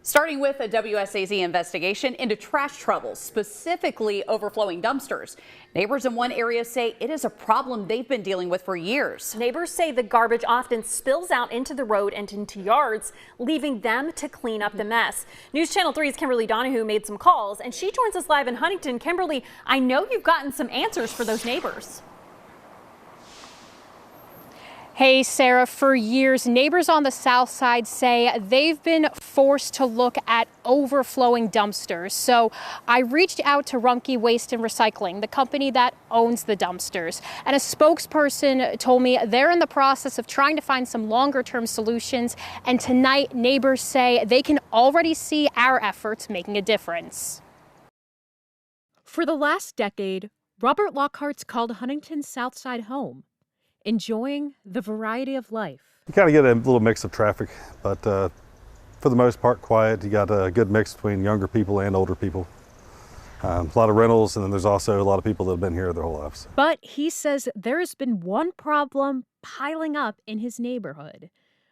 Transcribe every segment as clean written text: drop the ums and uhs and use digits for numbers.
Starting with a WSAZ investigation into trash troubles, specifically overflowing dumpsters. Neighbors in one area say it is a problem they've been dealing with for years. Neighbors say the garbage often spills out into the road and into yards, leaving them to clean up the mess. News Channel 3's Kimberly Donahue made some calls, and she joins us live in Huntington. Kimberly, I know you've gotten some answers for those neighbors. Hey, Sarah, for years, neighbors on the south side say they've been forced to look at overflowing dumpsters. So I reached out to Rumpke Waste and Recycling, the company that owns the dumpsters. And a spokesperson told me they're in the process of trying to find some longer-term solutions. And tonight, neighbors say they can already see our efforts making a difference. For the last decade, Robert Lockhart's called Huntington's South Side home, enjoying the variety of life. You kind of get a little mix of traffic, but for the most part quiet. You got a good mix between younger people and older people. A lot of rentals, and then there's also a lot of people that have been here their whole lives. But he says there has been one problem piling up in his neighborhood: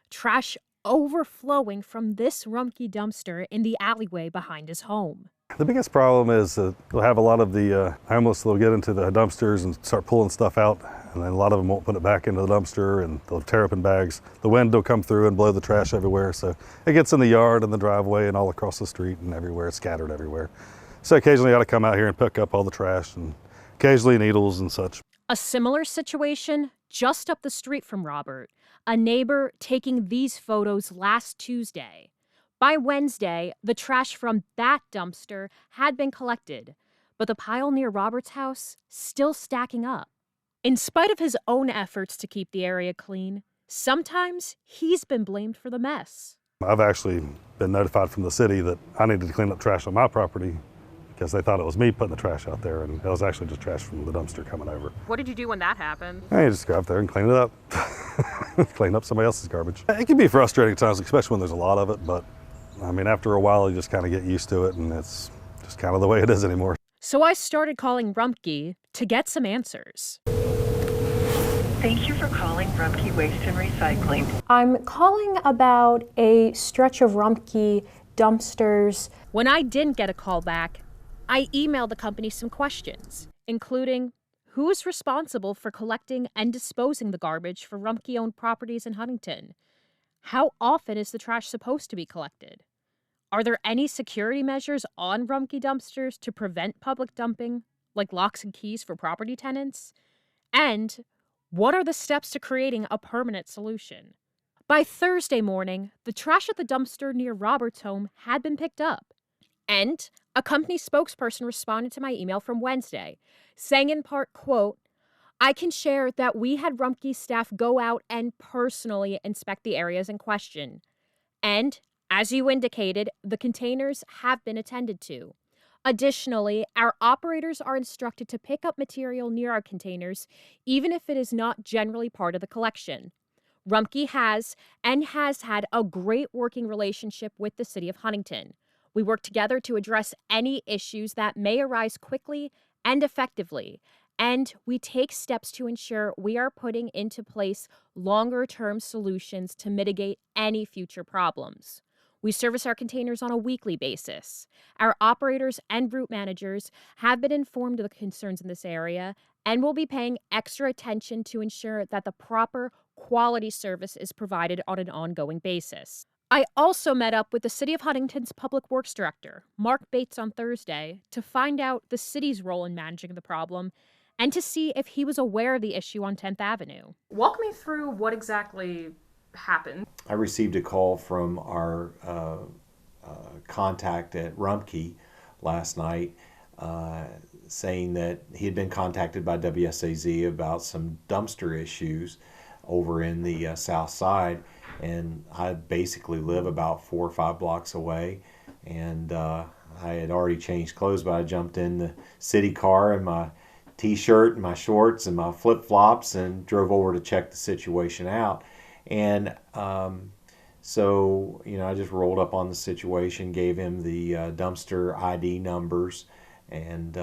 trash overflowing from this Rumpke dumpster in the alleyway behind his home. The biggest problem is we'll have a lot of the homeless that'll get into the dumpsters and start pulling stuff out, and then a lot of them won't put it back into the dumpster, and they'll tear up in bags. The wind will come through and blow the trash everywhere, so it gets in the yard and the driveway and all across the street and everywhere. It's scattered everywhere. So occasionally I got to come out here and pick up all the trash, and occasionally needles and such. A similar situation just up the street from Robert. A neighbor taking these photos last Tuesday. By Wednesday, the trash from that dumpster had been collected, but the pile near Robert's house still stacking up. In spite of his own efforts to keep the area clean, sometimes he's been blamed for the mess. I've actually been notified from the city that I needed to clean up trash on my property because they thought it was me putting the trash out there, and it was actually just trash from the dumpster coming over. What did you do when that happened? I just go out there and clean it up. Clean up somebody else's garbage. It can be frustrating at times, especially when there's a lot of it, but I mean, after a while, you just kind of get used to it, and it's just kind of the way it is anymore. So I started calling Rumpke to get some answers. Thank you for calling Rumpke Waste and Recycling. I'm calling about a stretch of Rumpke dumpsters. When I didn't get a call back, I emailed the company some questions, including who is responsible for collecting and disposing the garbage for Rumpke-owned properties in Huntington? How often is the trash supposed to be collected? Are there any security measures on Rumpke dumpsters to prevent public dumping, like locks and keys for property tenants? And what are the steps to creating a permanent solution? By Thursday morning, the trash at the dumpster near Robert's home had been picked up. And a company spokesperson responded to my email from Wednesday, saying in part, quote, "I can share that we had Rumpke staff go out and personally inspect the areas in question. And, as you indicated, the containers have been attended to. Additionally, our operators are instructed to pick up material near our containers, even if it is not generally part of the collection. Rumpke has and has had a great working relationship with the city of Huntington. We work together to address any issues that may arise quickly and effectively, and we take steps to ensure we are putting into place longer-term solutions to mitigate any future problems. We service our containers on a weekly basis. Our operators and route managers have been informed of the concerns in this area and will be paying extra attention to ensure that the proper quality service is provided on an ongoing basis." I also met up with the City of Huntington's Public Works Director, Mark Bates, on Thursday to find out the city's role in managing the problem and to see if he was aware of the issue on 10th Avenue. Walk me through what exactly happened. I received a call from our contact at Rumpke last night saying that he had been contacted by WSAZ about some dumpster issues over in the south side, and I basically live about 4 or 5 blocks away, and I had already changed clothes, but I jumped in the city car in my t-shirt and my shorts and my flip-flops and drove over to check the situation out. And so, I just rolled up on the situation, gave him the dumpster ID numbers, and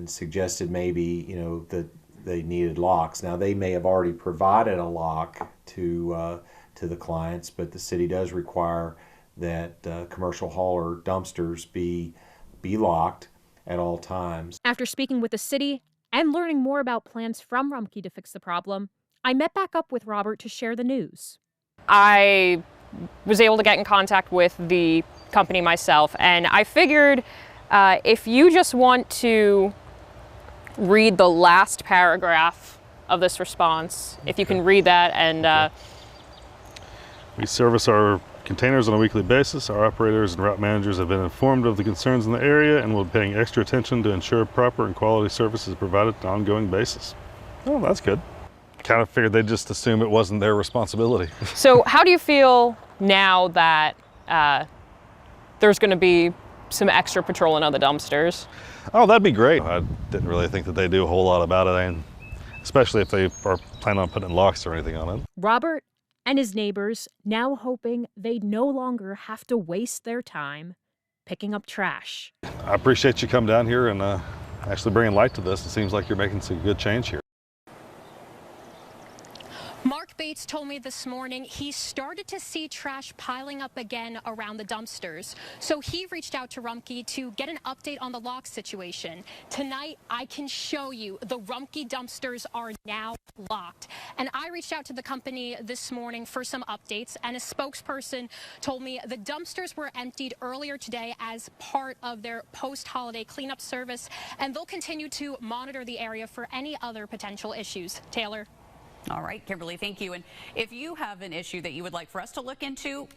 suggested maybe, that they needed locks. Now, they may have already provided a lock to the clients, but the city does require that commercial hauler dumpsters be locked at all times. After speaking with the city and learning more about plans from Rumpke to fix the problem, I met back up with Robert to share the news. I was able to get in contact with the company myself, and I figured if you just want to read the last paragraph of this response, if you can read that. And We service our containers on a weekly basis. Our operators and route managers have been informed of the concerns in the area and will be paying extra attention to ensure proper and quality services provided on an ongoing basis. Oh, that's good. Kind of figured they'd just assume it wasn't their responsibility. so how do you feel now that there's going to be some extra patrolling on the dumpsters? Oh, that'd be great. I didn't really think that they do a whole lot about it, and especially if they are planning on putting locks or anything on it. Robert and his neighbors now hoping they no longer have to waste their time picking up trash. I appreciate you coming down here and actually bringing light to this. It seems like you're making some good change here. Mark Bates told me this morning he started to see trash piling up again around the dumpsters. So he reached out to Rumpke to get an update on the lock situation. Tonight, I can show you the Rumpke dumpsters are now locked. And I reached out to the company this morning for some updates, and a spokesperson told me the dumpsters were emptied earlier today as part of their post-holiday cleanup service, and they'll continue to monitor the area for any other potential issues. Taylor? All right, Kimberly, thank you. And if you have an issue that you would like for us to look into,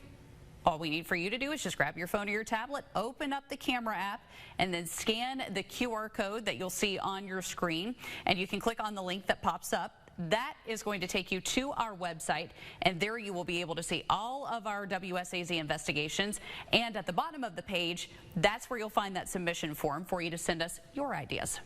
all we need for you to do is just grab your phone or your tablet, open up the camera app, and then scan the QR code that you'll see on your screen. And you can click on the link that pops up. That is going to take you to our website, and there you will be able to see all of our WSAZ investigations. And at the bottom of the page, that's where you'll find that submission form for you to send us your ideas.